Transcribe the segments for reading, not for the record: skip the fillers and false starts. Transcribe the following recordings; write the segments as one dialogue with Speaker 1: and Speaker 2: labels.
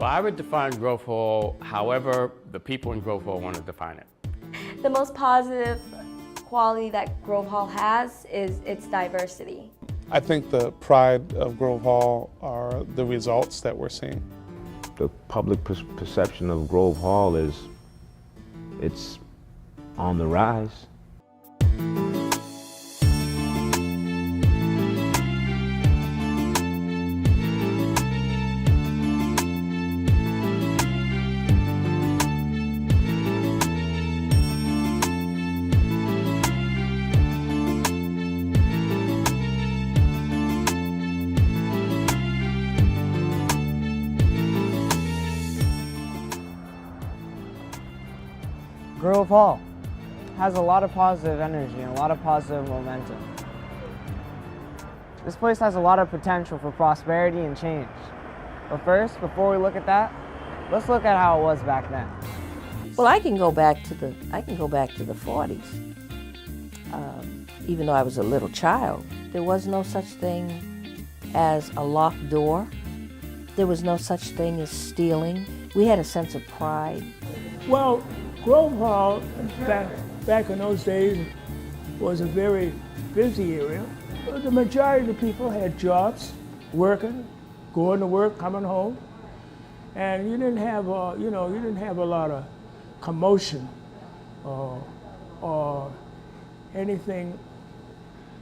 Speaker 1: Well, I would define Grove Hall however the people in Grove Hall want to define it.
Speaker 2: The most positive quality that Grove Hall has is its diversity.
Speaker 3: I think the pride of Grove Hall are the results that we're seeing.
Speaker 4: The public perception of Grove Hall is it's on the rise.
Speaker 5: Grove Hall has a lot of positive energy and a lot of positive momentum. This place has a lot of potential for prosperity and change. But first, before we look at that, let's look at how it was back then.
Speaker 6: Well, I can go back to the 40s. Even though I was a little child, there was no such thing as a locked door. There was no such thing as stealing. We had a sense of pride.
Speaker 7: Well, Grove Hall, back in those days, was a very busy area. The majority of the people had jobs, working, going to work, coming home, and you didn't have, you didn't have a lot of commotion or anything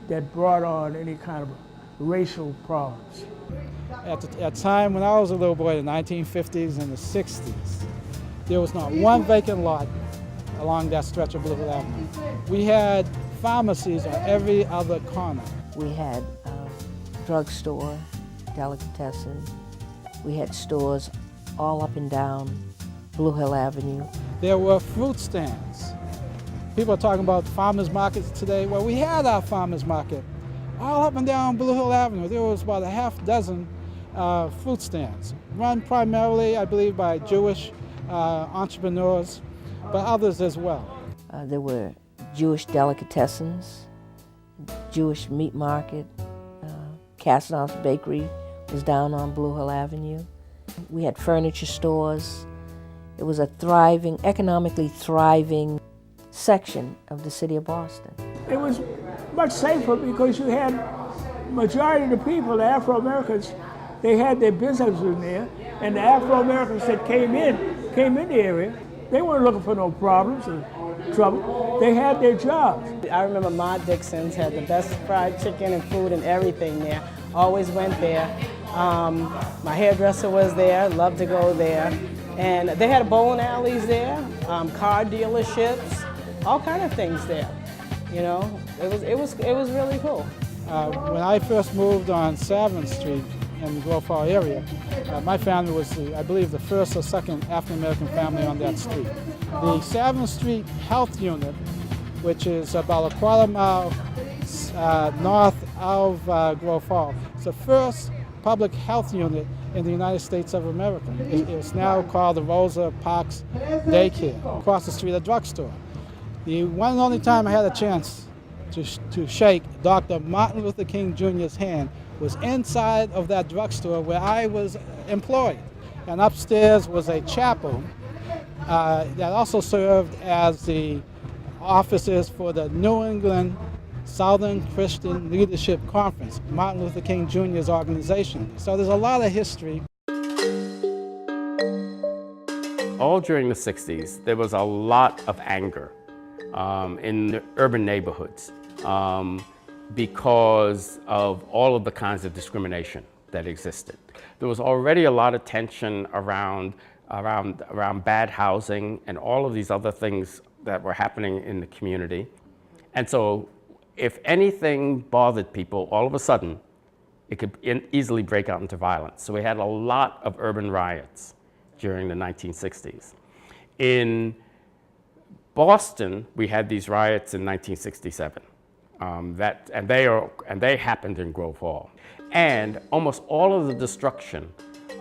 Speaker 7: that brought on any kind of racial problems.
Speaker 8: At the time when I was a little boy, in the 1950s and the 60s, there was not one vacant lot along that stretch of Blue Hill Avenue. We had pharmacies on every other corner.
Speaker 6: We had a drugstore, delicatessen. We had stores all up and down Blue Hill Avenue.
Speaker 8: There were fruit stands. People are talking about farmers markets today. Well, we had our farmers market all up and down Blue Hill Avenue. There was about a half dozen fruit stands, run primarily, I believe, by Jewish entrepreneurs, but others as well.
Speaker 6: There were Jewish delicatessens, Jewish meat market. Castanoff's Bakery was down on Blue Hill Avenue. We had furniture stores. It was a thriving, economically thriving section of the city of Boston.
Speaker 7: It was much safer because you had majority of the people, the Afro-Americans, they had their businesses in there, and the Afro-Americans that came in the area, they weren't looking for no problems or trouble. They had their jobs.
Speaker 9: I remember Ma Dixon's had the best fried chicken and food and everything there. Always went there. My hairdresser was there, loved to go there. And they had bowling alleys there, car dealerships, all kind of things there. You know, it was really cool.
Speaker 8: When I first moved on 7th Street in the Grove Hall area, my family was, I believe, the first or second African-American family on that street. The 7th Street Health Unit, which is about a quarter-mile north of Grove Hall, is the first public health unit in the United States of America. It's now called the Rosa Parks Daycare, across the street, a drugstore. The one and only time I had a chance to shake Dr. Martin Luther King Jr.'s hand was inside of that drugstore where I was employed. And upstairs was a chapel that also served as the offices for the New England Southern Christian Leadership Conference, Martin Luther King Jr.'s organization. So there's a lot of history.
Speaker 1: All during the 60s, there was a lot of anger in the urban neighborhoods because of all of the kinds of discrimination that existed. There was already a lot of tension around bad housing and all of these other things that were happening in the community. And so if anything bothered people, all of a sudden, it could easily break out into violence. So we had a lot of urban riots during the 1960s. In Boston, we had these riots in 1967. And they happened in Grove Hall. And almost all of the destruction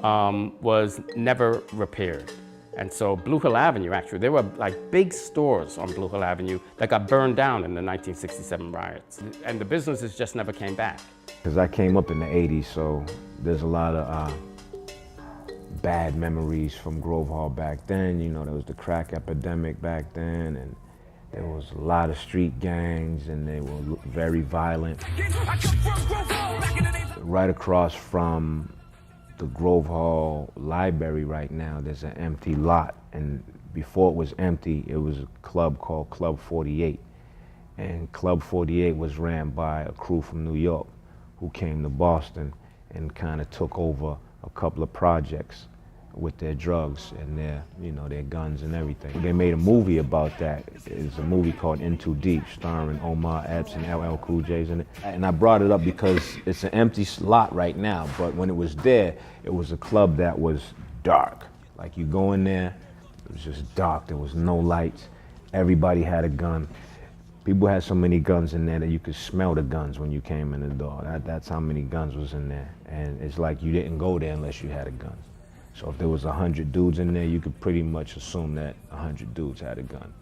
Speaker 1: was never repaired. And so Blue Hill Avenue, actually, there were like big stores on Blue Hill Avenue that got burned down in the 1967 riots. And the businesses just never came back.
Speaker 4: Because I came up in the 80s, so there's a lot of bad memories from Grove Hall back then. You know, there was the crack epidemic back then, and there was a lot of street gangs, and they were very violent. Right across from the Grove Hall Library right now, there's an empty lot, and before it was empty, it was a club called Club 48. And Club 48 was ran by a crew from New York who came to Boston and kind of took over a couple of projects with their drugs and their, you know, their guns and everything. They made a movie about that. It's a movie called In Too Deep, starring Omar Epps and LL Cool J's in it. And I brought it up because it's an empty lot right now, but when it was there, it was a club that was dark. Like, you go in there, it was just dark, there was no lights, everybody had a gun. People had so many guns in there that you could smell the guns when you came in the door. That's how many guns was in there. And it's like you didn't go there unless you had a gun. So if there was 100 dudes in there, you could pretty much assume that 100 dudes had a gun.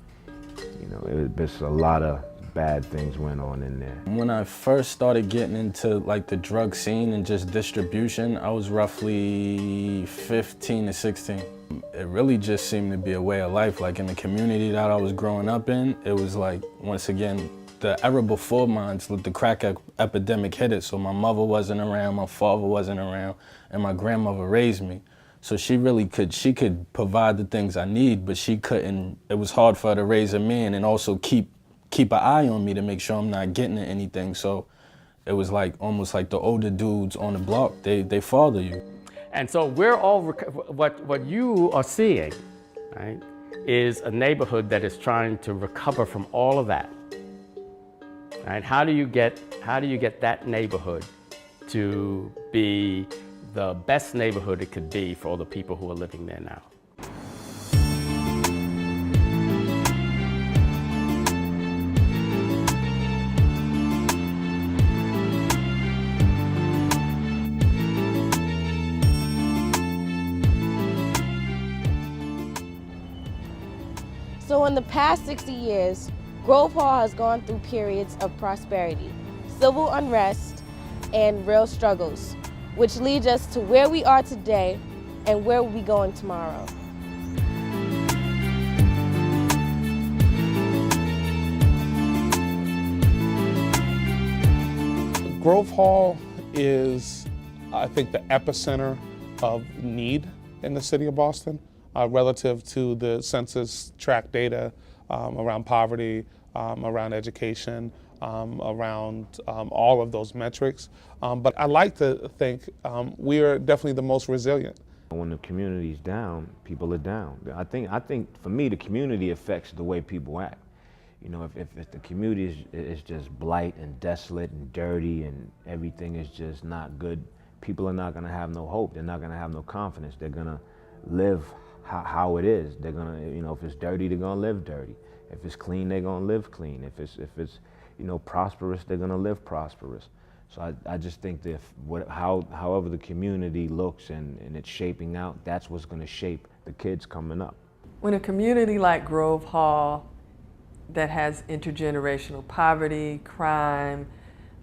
Speaker 4: You know, there's a lot of bad things went on in there.
Speaker 10: When I first started getting into like the drug scene and just distribution, I was roughly 15 to 16. It really just seemed to be a way of life. Like in the community that I was growing up in, it was like, once again, the era before mine, the crack epidemic hit it. So my mother wasn't around, my father wasn't around, and my grandmother raised me. So she could provide the things I need, but she couldn't. It was hard for her to raise a man and also keep an eye on me to make sure I'm not getting into anything. So it was like almost like the older dudes on the block, they father you.
Speaker 1: And so we're all, what you are seeing, right, is a neighborhood that is trying to recover from all of that. Right? How do you get that neighborhood to be the best neighborhood it could be for all the people who are living there now?
Speaker 11: So in the past 60 years, Grove Hall has gone through periods of prosperity, civil unrest, and real struggles, which leads us to where we are today and where we'll be going tomorrow.
Speaker 3: Grove Hall is, I think, the epicenter of need in the city of Boston relative to the census tract data around poverty, around education, around all of those metrics. But I like to think we are definitely the most resilient.
Speaker 4: When the community's down, people are down. I think for me, the community affects the way people act. You know, if the community is just blight and desolate and dirty and everything is just not good, people are not gonna have no hope. They're not gonna have no confidence. They're gonna live how it is. They're gonna, you know, if it's dirty, they're gonna live dirty. If it's clean, they're gonna live clean. If it's you know, prosperous, they're gonna live prosperous. So I just think that however the community looks and it's shaping out, that's what's gonna shape the kids coming up.
Speaker 12: When a community like Grove Hall that has intergenerational poverty, crime,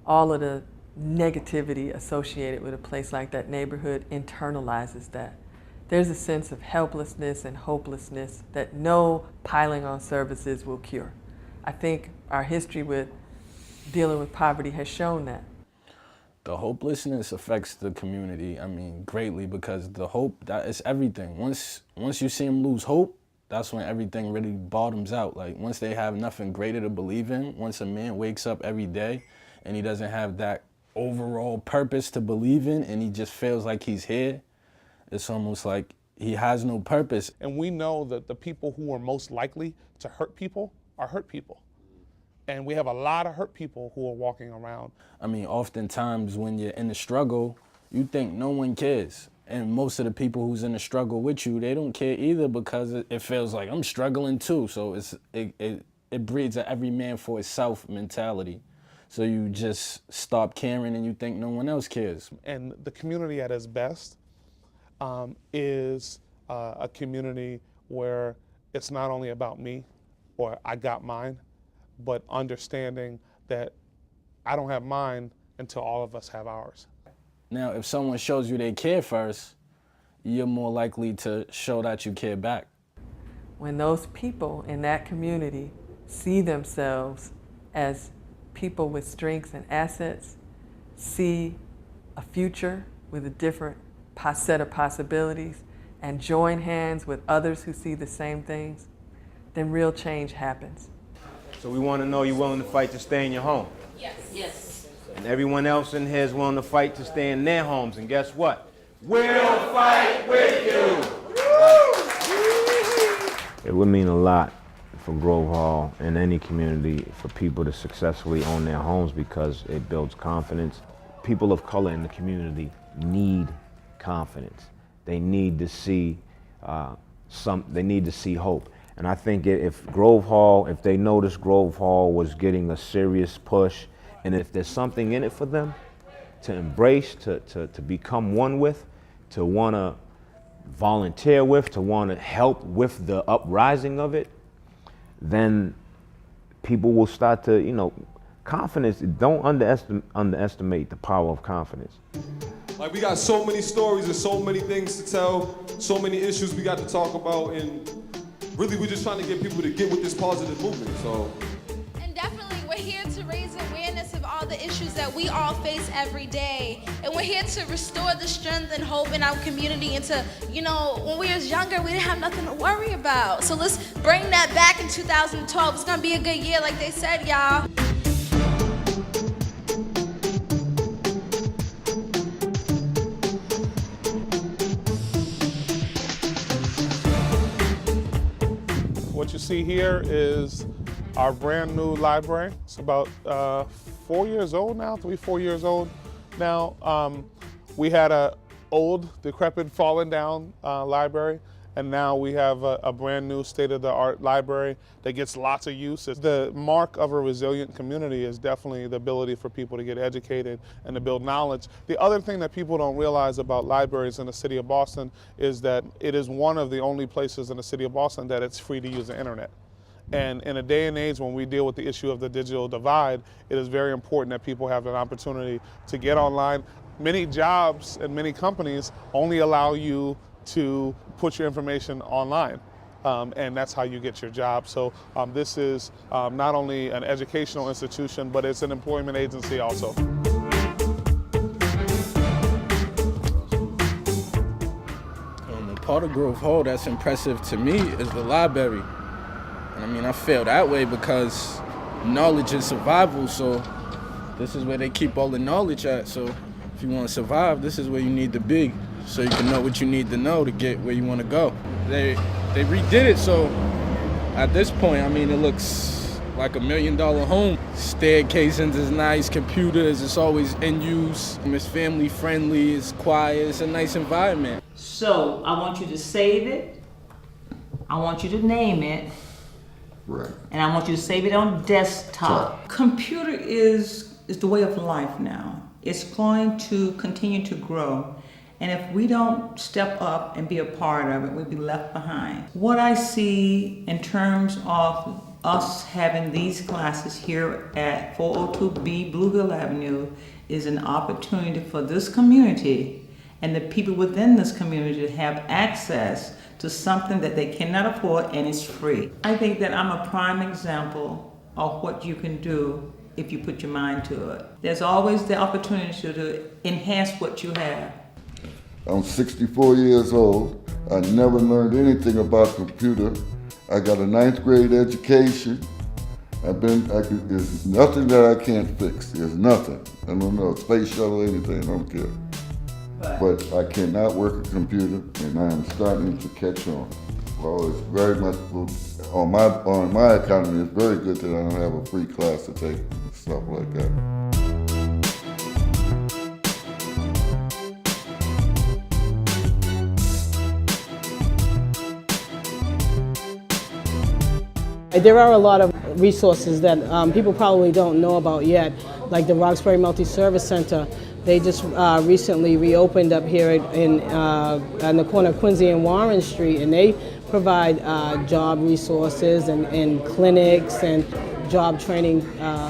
Speaker 12: all of the negativity associated with a place like that neighborhood internalizes that, there's a sense of helplessness and hopelessness that no piling on services will cure. I think our history with dealing with poverty has shown that.
Speaker 10: The hopelessness affects the community, I mean, greatly, because the hope, that is everything. Once you see them lose hope, that's when everything really bottoms out. Like, once they have nothing greater to believe in, once a man wakes up every day and he doesn't have that overall purpose to believe in and he just feels like he's here, it's almost like he has no purpose.
Speaker 3: And we know that the people who are most likely to hurt people are hurt people. And we have a lot of hurt people who are walking around.
Speaker 10: I mean, oftentimes when you're in the struggle, you think no one cares. And most of the people who's in the struggle with you, they don't care either because it feels like I'm struggling too. So it breeds a every man for himself mentality. So you just stop caring and you think no one else cares.
Speaker 3: And the community at its best is a community where it's not only about me or I got mine, but understanding that I don't have mine until all of us have ours.
Speaker 10: Now, if someone shows you they care first, you're more likely to show that you care back.
Speaker 12: When those people in that community see themselves as people with strengths and assets, see a future with a different set of possibilities, and join hands with others who see the same things, then real change happens.
Speaker 13: So we want to know you're willing to fight to stay in your home.
Speaker 11: Yes. Yes.
Speaker 13: And everyone else in here is willing to fight to stay in their homes. And guess what? We'll fight with you.
Speaker 4: It would mean a lot for Grove Hall and any community for people to successfully own their homes because it builds confidence. People of color in the community need confidence. They need to see they need to see hope. And I think if Grove Hall, if they noticed Grove Hall was getting a serious push, and if there's something in it for them to embrace, to become one with, to want to volunteer with, to want to help with the uprising of it, then people will start to, confidence, don't underestimate the power of confidence.
Speaker 14: Like, we got so many stories and so many things to tell, so many issues we got to talk about, and really we're just trying to get people to get with this positive movement, so.
Speaker 11: And definitely we're here to raise awareness of all the issues that we all face every day. And we're here to restore the strength and hope in our community into, when we was younger, we didn't have nothing to worry about. So let's bring that back in 2012. It's gonna be a good year, like they said, y'all.
Speaker 3: What you see here is our brand new library. It's about 4 years old now, 4 years old now. We had a old, decrepit, fallen down library, and now we have a brand new state-of-the-art library that gets lots of use. The mark of a resilient community is definitely the ability for people to get educated and to build knowledge. The other thing that people don't realize about libraries in the city of Boston is that it is one of the only places in the city of Boston that it's free to use the internet. And in a day and age when we deal with the issue of the digital divide, it is very important that people have an opportunity to get online. Many jobs and many companies only allow you to put your information online, and that's how you get your job. So this is not only an educational institution, but it's an employment agency also.
Speaker 10: The part of Grove Hall that's impressive to me is the library. And I mean, I feel that way because knowledge is survival, so this is where they keep all the knowledge at. So if you want to survive, this is where you need to be, so you can know what you need to know to get where you want to go. They redid it, so at this point, I mean, it looks like $1 million home. Staircasing is nice, computers, it's always in use. It's family friendly, it's quiet, it's a nice environment.
Speaker 15: So I want you to save it, I want you to name it,
Speaker 16: right,
Speaker 15: and I want you to save it on desktop. Computer is the way of life now. It's going to continue to grow. And if we don't step up and be a part of it, we'll be left behind. What I see in terms of us having these classes here at 402B Blue Hill Avenue is an opportunity for this community and the people within this community to have access to something that they cannot afford and it's free. I think that I'm a prime example of what you can do if you put your mind to it. There's always the opportunity to enhance what you have.
Speaker 16: I'm 64 years old. I never learned anything about computer. I got a 9th grade education. There's nothing that I can't fix. There's nothing. I don't know, space shuttle, anything, I don't care. But I cannot work a computer, and I am starting to catch on. Well, it's very much, on my economy, it's very good that I don't have a free class to take and stuff like that.
Speaker 9: There are a lot of resources that people probably don't know about yet, like the Roxbury Multi-Service Center. They just recently reopened up here on the corner of Quincy and Warren Street, and they provide job resources and clinics, and job training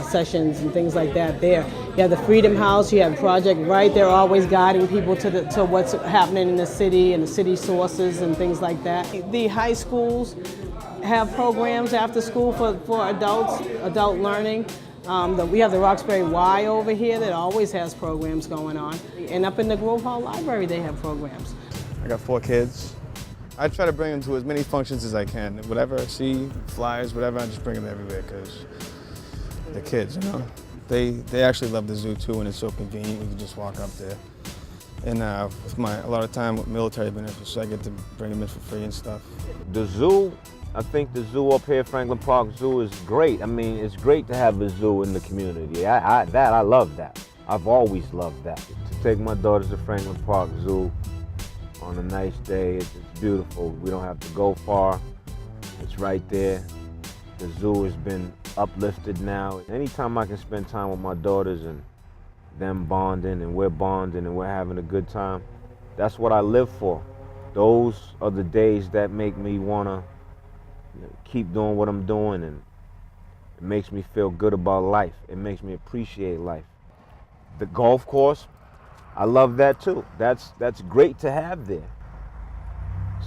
Speaker 9: sessions and things like that there. You have the Freedom House, you have Project Right, they're always guiding people to what's happening in the city and the city sources and things like that. The high schools have programs after school for adults, adult learning. We have the Roxbury Y over here that always has programs going on. And up in the Grove Hall Library, they have programs.
Speaker 17: I got 4 kids. I try to bring them to as many functions as I can. Whatever I see, flyers, whatever, I just bring them everywhere because they're kids, you know? They actually love the zoo too, and it's so convenient. We can just walk up there. And with a lot of time with military benefits, so I get to bring them in for free and stuff.
Speaker 4: The zoo, I think the zoo up here, Franklin Park Zoo, is great. I mean, it's great to have a zoo in the community. I love that. I've always loved that. To take my daughters to Franklin Park Zoo on a nice day, it's beautiful. We don't have to go far. It's right there. The zoo has been uplifted now. Anytime I can spend time with my daughters and them bonding and we're bonding and we're having a good time, that's what I live for. Those are the days that make me wanna keep doing what I'm doing, and it makes me feel good about life. It makes me appreciate life. The golf course, I love that too. That's great to have there.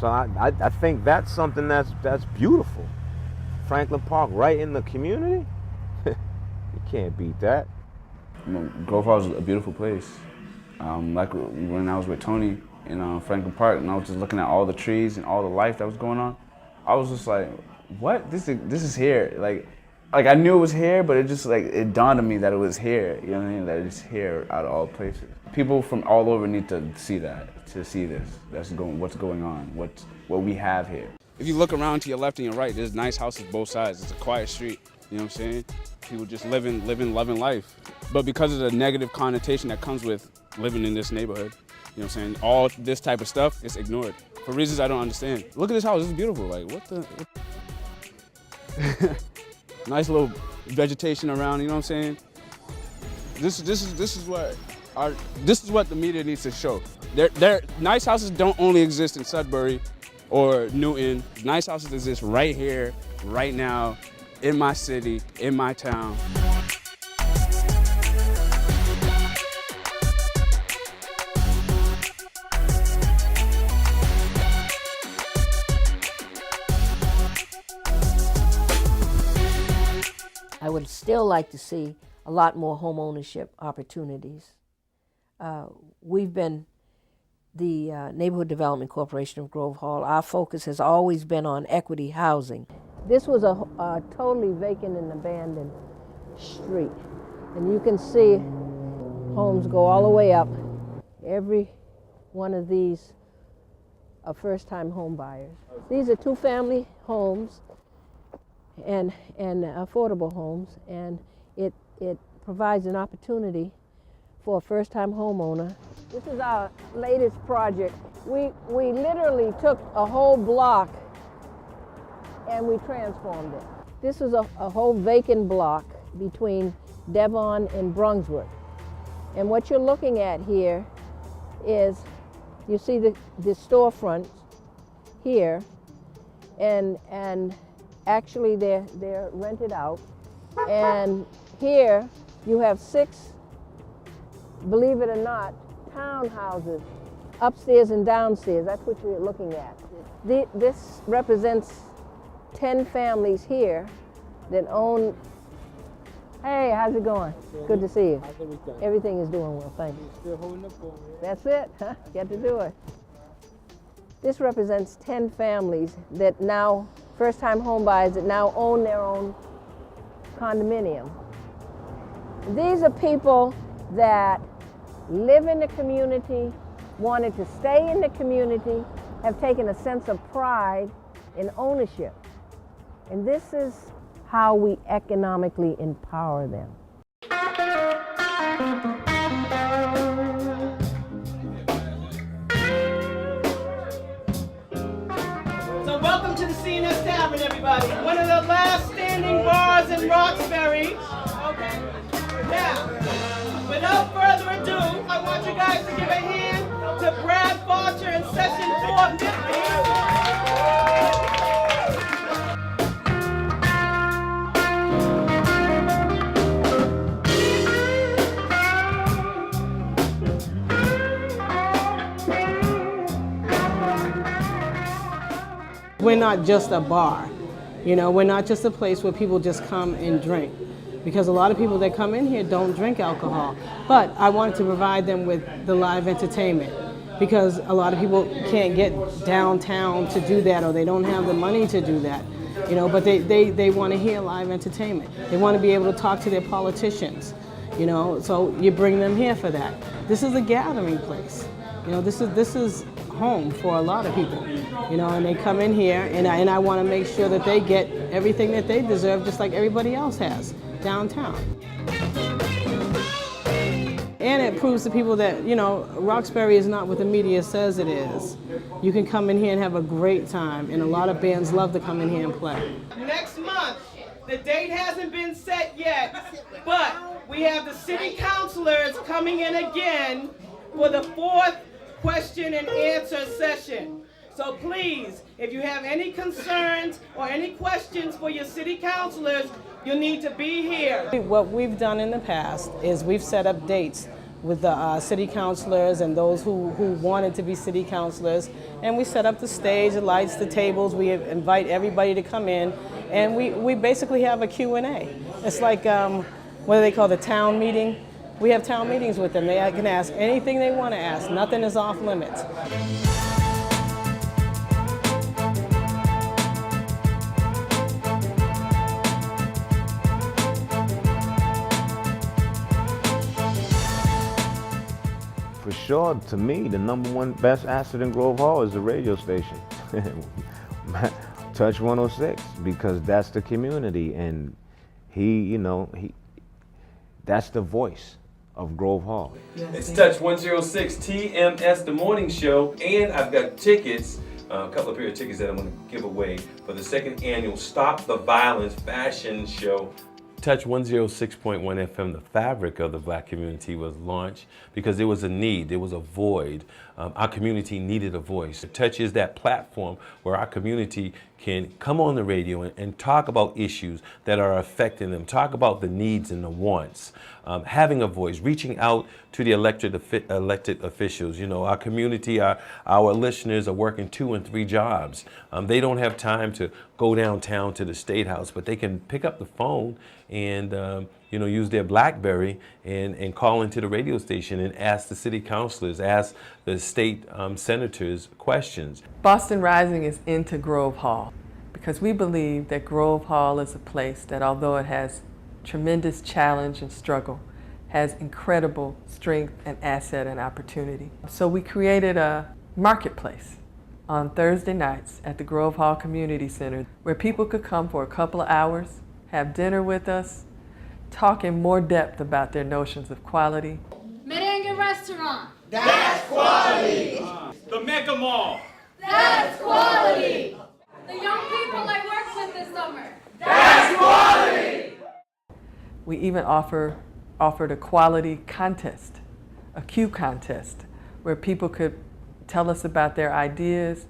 Speaker 4: So I think that's something that's beautiful. Franklin Park, right in the community? You can't beat that.
Speaker 18: Grove Hall is a beautiful place. Like when I was with Tony in Franklin Park, and I was just looking at all the trees and all the life that was going on, I was just like, what? This is here. Like I knew it was here, but it dawned on me that it was here. You know what I mean? That it's here out of all places. People from all over need to see that, to see this. What's going on, what we have here.
Speaker 19: If you look around to your left and your right, there's nice houses both sides. It's a quiet street, you know what I'm saying? People just living, loving life. But because of the negative connotation that comes with living in this neighborhood, you know what I'm saying? All this type of stuff is ignored for reasons I don't understand. Look at this house, it's beautiful. Like, what the? Nice little vegetation around, you know what I'm saying? This is what the media needs to show. Nice houses don't only exist in Sudbury or Newton. Nice houses exist right here, right now, in my city, in my town.
Speaker 6: I would still like to see a lot more home ownership opportunities. We've been the Neighborhood Development Corporation of Grove Hall. Our focus has always been on equity housing. This was a totally vacant and abandoned street. And you can see homes go all the way up. Every one of these are first-time home buyers. These are two-family homes and affordable homes, and it provides an opportunity for a first-time homeowner. This is our latest project. We literally took a whole block and we transformed it. This is a whole vacant block between Devon and Brunswick. And what you're looking at here is, you see the storefront here, and actually they're rented out. And here you have 6, believe it or not, townhouses, upstairs and downstairs. That's what you're looking at. This represents 10 families here that own. Hey, how's it going? Good to see you. How's everything? Everything is doing well, thank you. Still holding up for me. That's it, huh? Get to do it. This represents 10 families that now, first-time home buyers that now own their own condominium. These are people that live in the community, wanted to stay in the community, have taken a sense of pride in ownership. And this is how we economically empower them.
Speaker 20: So welcome to the CNS Tavern, everybody. One of the last standing bars in Roxbury. Okay. Now, without further ado, I want you guys to give a hand to Brad Barcher in Session 4 Nifty.
Speaker 9: we're not just a bar. You know, we're not just a place where people just come and drink. Because a lot of people that come in here don't drink alcohol. But I wanted to provide them with the live entertainment, because a lot of people can't get downtown to do that, or they don't have the money to do that. You know, but they want to hear live entertainment. They want to be able to talk to their politicians. You know, so you bring them here for that. This is a gathering place. You know, this is home for a lot of people. You know, and they come in here, and I want to make sure that they get everything that they deserve, just like everybody else has downtown. And it proves to people that, you know, Roxbury is not what the media says it is. You can come in here and have a great time, and a lot of bands love to come in here and play.
Speaker 20: Next month, the date hasn't been set yet, but we have the city councilors coming in again for the 4th question and answer session. So please, if you have any concerns or any questions for your city councilors, you need to be here.
Speaker 9: What we've done in the past is we've set up dates with the city councilors and those who wanted to be city councilors, and we set up the stage, the lights, the tables. We invite everybody to come in, and we basically have a Q&A. It's like, what do they call the town meeting? We have town meetings with them. They can ask anything they want to ask. Nothing is off limits.
Speaker 4: For sure, to me, the #1 best asset in Grove Hall is the radio station. Touch 106, because that's the community, and that's the voice of Grove Hall.
Speaker 21: It's Touch 106 TMS, the morning show, and I've got tickets, a couple of pair of tickets that I'm going to give away for the 2nd annual Stop the Violence fashion show. Touch 106.1 FM, the fabric of the black community, was launched because there was a need, there was a void. Our community needed a voice. Touch is that platform where our community can come on the radio and talk about issues that are affecting them, talk about the needs and the wants. Having a voice, reaching out to the elected officials. You know, our community, our listeners are working 2 and 3 jobs. They don't have time to go downtown to the State House, but they can pick up the phone and use their BlackBerry and call into the radio station and ask the city councilors, ask the state senators questions.
Speaker 12: Boston Rising is into Grove Hall because we believe that Grove Hall is a place that, although it has tremendous challenge and struggle, has incredible strength and asset and opportunity. So we created a marketplace on Thursday nights at the Grove Hall Community Center where people could come for a couple of hours, have dinner with us, talk in more depth about their notions of quality.
Speaker 22: Merengue Restaurant.
Speaker 20: That's quality.
Speaker 21: The Mecca Mall.
Speaker 22: That's quality. The young people I worked with this summer.
Speaker 20: That's quality.
Speaker 12: We even offered a quality contest, a Q contest, where people could tell us about their ideas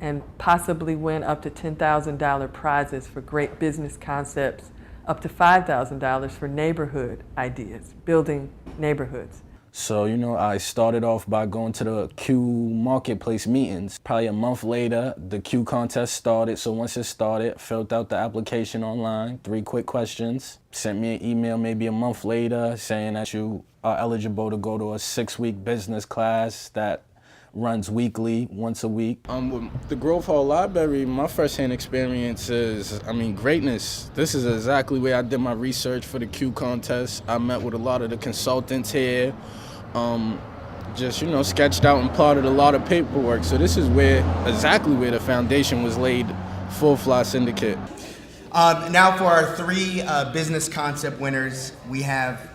Speaker 12: and possibly win up to $10,000 prizes for great business concepts, up to $5,000 for neighborhood ideas, building neighborhoods.
Speaker 10: So, I started off by going to the Q Marketplace meetings. Probably a month later, the Q contest started. So once it started, filled out the application online, 3 quick questions, sent me an email maybe a month later saying that you are eligible to go to a 6-week business class that runs weekly, once a week. With the Grove Hall Library, my first-hand experience is, greatness. This is exactly where I did my research for the Q contest. I met with a lot of the consultants here. Sketched out and plotted a lot of paperwork. So this is exactly where the foundation was laid for Fly Syndicate.
Speaker 23: Now for our 3 business concept winners, we have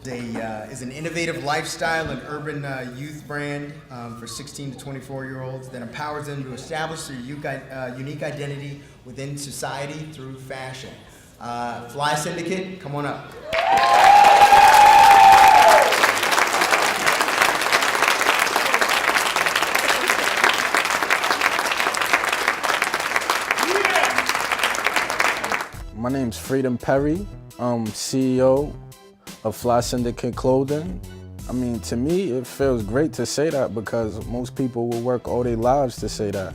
Speaker 23: is an innovative lifestyle and urban youth brand for 16 to 24-year-olds that empowers them to establish their unique identity within society through fashion. Fly Syndicate, come on up.
Speaker 10: My name's Freedom Perry. I'm CEO of Fly Syndicate Clothing. To me, it feels great to say that because most people will work all their lives to say that.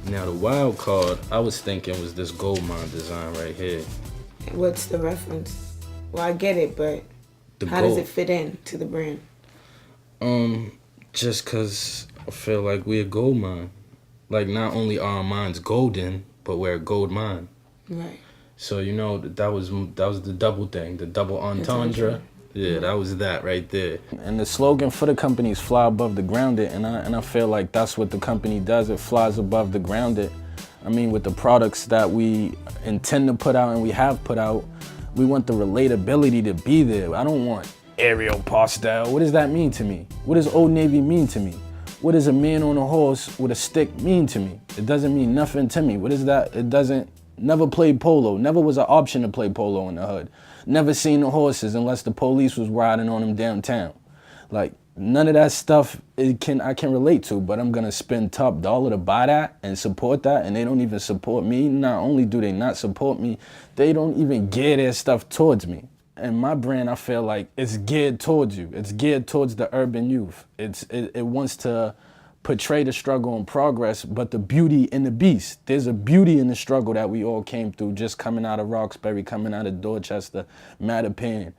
Speaker 10: Now the wild card I was thinking was this gold mine design right here.
Speaker 2: What's the reference? Well, I get it, but how does it fit in to the brand?
Speaker 10: Just cause I feel like we're a gold mine. Like not only are our mines golden, but we're a gold mine.
Speaker 2: Right.
Speaker 10: So you know that was the double thing, the double entendre. Yeah, that was that right there. And the slogan for the company is "Fly above the grounded," and I feel like that's what the company does. It flies above the grounded. I mean, with the products that we intend to put out and we have put out, we want the relatability to be there. I don't want Ariel pastel. What does that mean to me? What does Old Navy mean to me? What does a man on a horse with a stick mean to me? It doesn't mean nothing to me. What is that? It doesn't. Never played polo. Never was an option to play polo in the hood. Never seen the horses unless the police was riding on them downtown. Like, none of that stuff I can relate to, but I'm gonna spend top dollar to buy that and support that, and they don't even support me. Not only do they not support me, they don't even gear their stuff towards me. And my brand, I feel like it's geared towards you. It's geared towards the urban youth. It wants to portray the struggle and progress, but the beauty in the beast. There's a beauty in the struggle that we all came through, just coming out of Roxbury, coming out of Dorchester, Mattapan.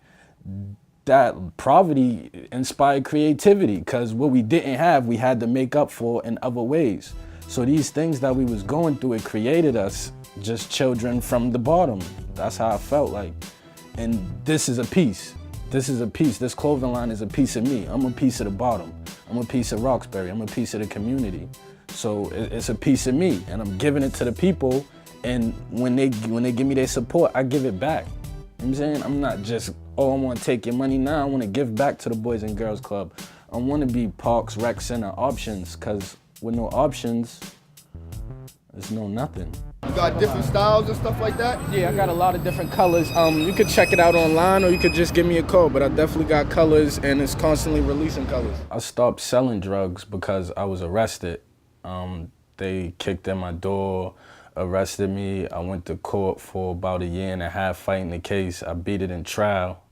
Speaker 10: That poverty inspired creativity, because what we didn't have, we had to make up for in other ways. So these things that we was going through, it created us just children from the bottom. That's how I felt like. And this is a piece. This is a piece. This clothing line is a piece of me. I'm a piece of the bottom. I'm a piece of Roxbury. I'm a piece of the community. So it's a piece of me, and I'm giving it to the people. And when they give me their support, I give it back. You know what I'm saying? I'm not just, oh, I want to take your money. Now I want to give back to the Boys and Girls Club. I want to be Parks, Rec Center options, because with no options, there's no nothing.
Speaker 5: You got different styles and stuff like that?
Speaker 10: Yeah, I got a lot of different colors. You could check it out online, or you could just give me a call, but I definitely got colors, and it's constantly releasing colors. I stopped selling drugs because I was arrested. They kicked in my door, arrested me. I went to court for about 1.5 years fighting the case. I beat it in trial,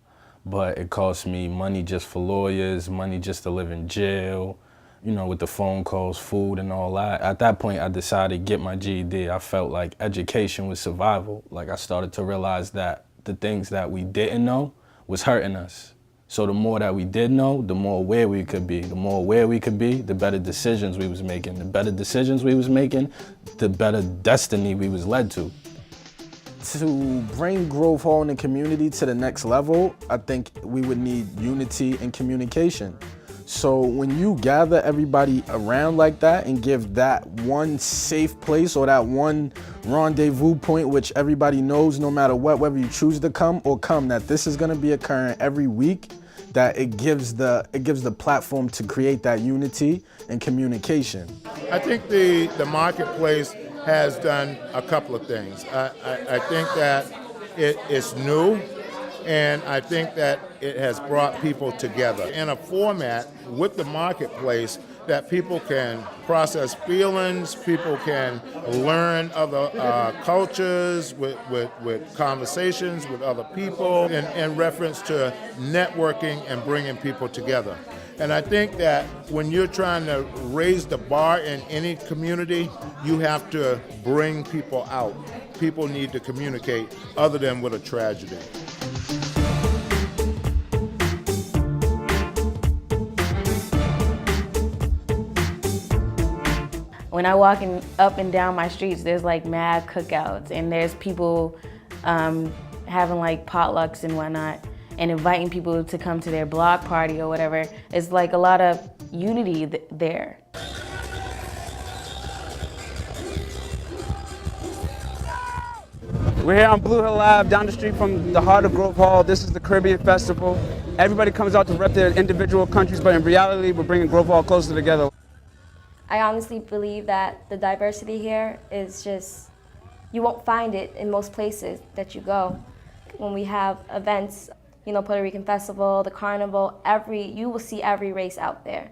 Speaker 10: but it cost me money just for lawyers, money just to live in jail, you know, with the phone calls, food and all that. At that point, I decided to get my GED. I felt like education was survival. Like, I started to realize that the things that we didn't know was hurting us. So the more that we did know, the more aware we could be. The more aware we could be, the better decisions we was making. The better decisions we was making, the better destiny we was led to. To bring Grove Hall and the community to the next level, I think we would need unity and communication. So when you gather everybody around like that and give that one safe place or that one rendezvous point, which everybody knows no matter what, whether you choose to come or come, that this is gonna be occurring every week, that it gives the platform to create that unity and communication.
Speaker 7: I think the marketplace has done a couple of things. I think that it's new, and I think that it has brought people together in a format with the marketplace that people can process feelings, people can learn other cultures with conversations with other people in reference to networking and bringing people together. And I think that when you're trying to raise the bar in any community, you have to bring people out. People need to communicate other than with a tragedy.
Speaker 11: When I walk up and down my streets, there's like mad cookouts, and there's people having like potlucks and whatnot, and inviting people to come to their block party or whatever. It's like a lot of unity there.
Speaker 19: We're here on Blue Hill Ave, down the street from the heart of Grove Hall. This is the Caribbean Festival. Everybody comes out to rep their individual countries, but in reality, we're bringing Grove Hall closer together.
Speaker 24: I honestly believe that the diversity here is just, you won't find it in most places that you go. When we have events, you know, Puerto Rican Festival, the Carnival, you will see every race out there.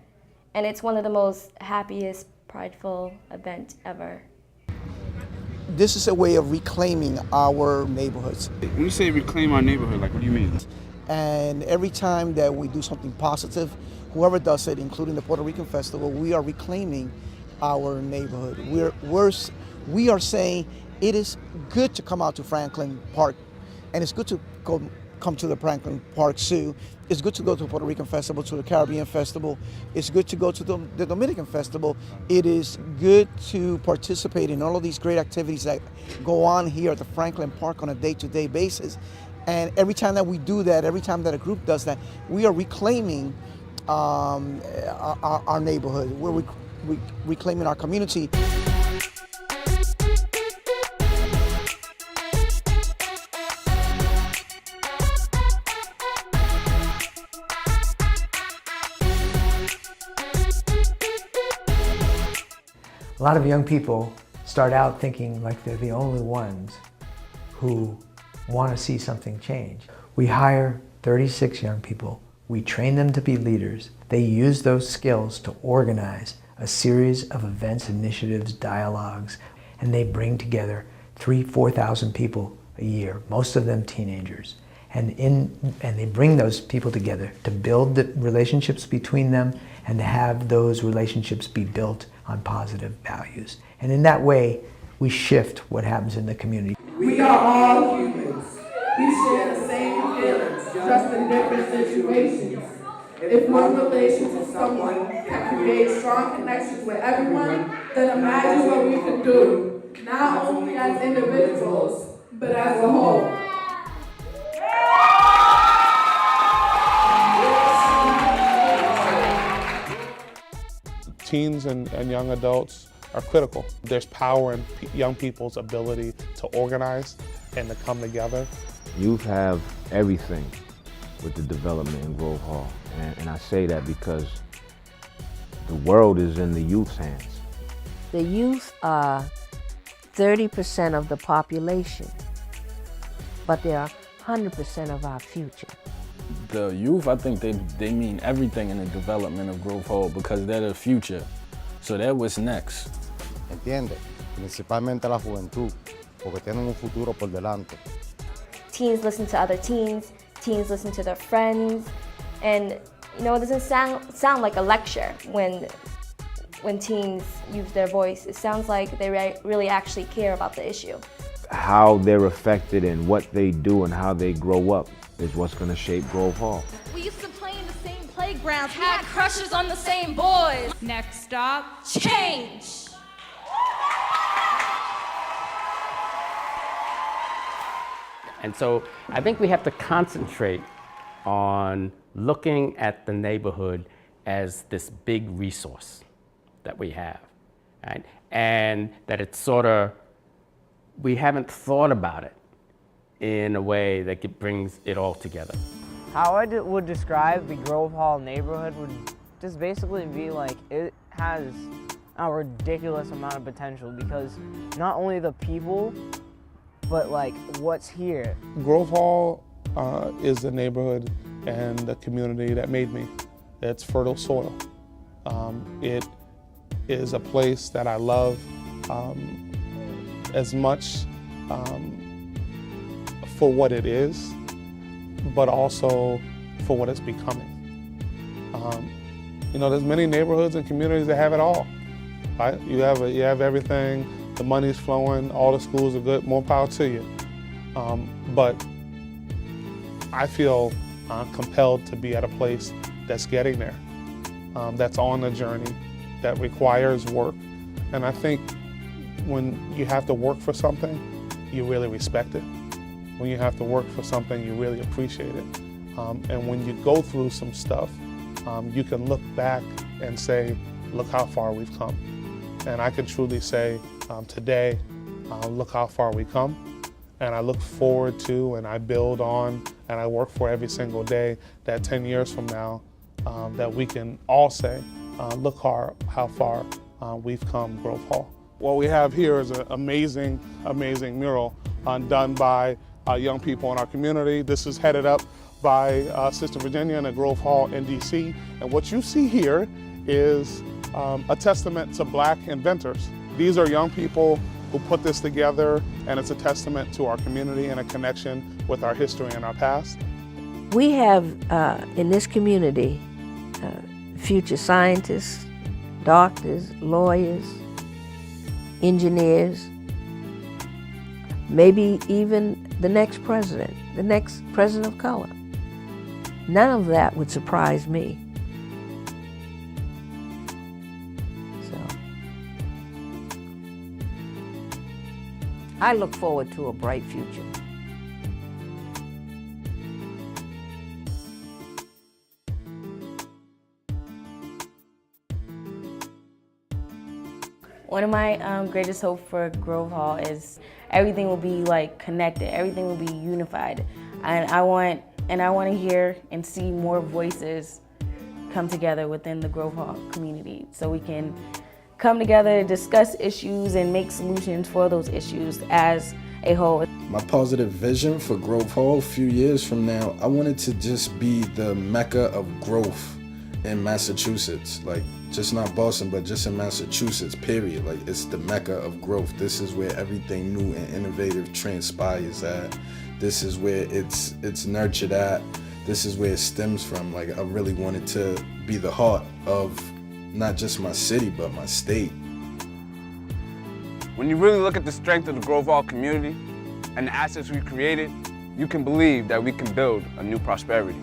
Speaker 24: And it's one of the most happiest, prideful events ever.
Speaker 25: This is a way of reclaiming our neighborhoods.
Speaker 19: When you say reclaim our neighborhood, like, what do you mean?
Speaker 25: And every time that we do something positive, whoever does it, including the Puerto Rican Festival, we are reclaiming our neighborhood. We are saying it is good to come out to Franklin Park, and it's good to come to the Franklin Park Zoo. It's good to go to the Puerto Rican Festival, to the Caribbean Festival. It's good to go to the Dominican Festival. It is good to participate in all of these great activities that go on here at the Franklin Park on a day-to-day basis. And every time that we do that, every time that a group does that, we are reclaiming our neighborhood. We're reclaiming our community.
Speaker 1: A lot of young people start out thinking like they're the only ones who want to see something change. We hire 36 young people. We train them to be leaders. They use those skills to organize a series of events, initiatives, dialogues, and they bring together 4,000 people a year, most of them teenagers. And they bring those people together to build the relationships between them and to have those relationships be built on positive values. And in that way, we shift what happens in the community.
Speaker 3: We are all humans. We share the same feelings, just in different situations. If one relation to someone can create strong connections with everyone, then imagine what we could do, not only as individuals, but as a whole.
Speaker 8: Teens and young adults are critical. There's power in young people's ability to organize and to come together.
Speaker 4: Youth have everything with the development in Grove Hall. And I say that because the world is in the youth's hands.
Speaker 6: The youth are 30% of the population, but they are 100% of our future.
Speaker 10: The youth, I think they mean everything in the development of Grove Hall because they're the future. So they're what's next.
Speaker 13: Entiende, principalmente la juventud, porque tienen un futuro por delante.
Speaker 24: Teens listen to other teens listen to their friends, and you know, it doesn't sound like a lecture when teens use their voice. It sounds like they really actually care about the issue.
Speaker 4: How they're affected and what they do and how they grow up is what's going to shape Grove Hall.
Speaker 22: We used to play in the same playgrounds, had crushes on the same boys. Next stop, change.
Speaker 14: And so I think we have to concentrate on looking at the neighborhood as this big resource that we have, right? And that it's sort of, we haven't thought about it in a way that brings it all together.
Speaker 26: How I would describe the Grove Hall neighborhood would just basically be like, it has a ridiculous amount of potential because not only the people, but like what's here.
Speaker 8: Grove Hall is the neighborhood and the community that made me. It's fertile soil. It is a place that I love as much for what it is, but also for what it's becoming. You know, there's many neighborhoods and communities that have it all, right? You have everything, the money's flowing, all the schools are good, more power to you. But I feel compelled to be at a place that's getting there, that's on the journey, that requires work. And I think when you have to work for something, you really respect it. When you have to work for something, you really appreciate it. And when you go through some stuff, you can look back and say, look how far we've come. And I can truly say today, look how far we come. And I look forward to, and I build on, and I work for every single day that 10 years from now, that we can all say, look how far we've come, Grove Hall. What we have here is an amazing, amazing mural done by young people in our community. This is headed up by Sister Virginia in the Grove Hall in DC. And what you see here is a testament to Black inventors. These are young people who put this together, and it's a testament to our community and a connection with our history and our past.
Speaker 6: We have in this community future scientists, doctors, lawyers, engineers, maybe even the next president of color. None of that would surprise me. So, I look forward to a bright future.
Speaker 11: One of my greatest hopes for Grove Hall is everything will be like connected, everything will be unified. And I want to hear and see more voices come together within the Grove Hall community so we can come together, discuss issues, and make solutions for those issues as a whole.
Speaker 9: My positive vision for Grove Hall a few years from now, I want it to just be the mecca of growth in Massachusetts. Like, just not Boston, but just in Massachusetts, period. Like, it's the mecca of growth. This is where everything new and innovative transpires at. This is where it's nurtured at. This is where it stems from. Like, I really want it to be the heart of not just my city, but my state.
Speaker 19: When you really look at the strength of the Grove Hall community and the assets we created, you can believe that we can build a new prosperity.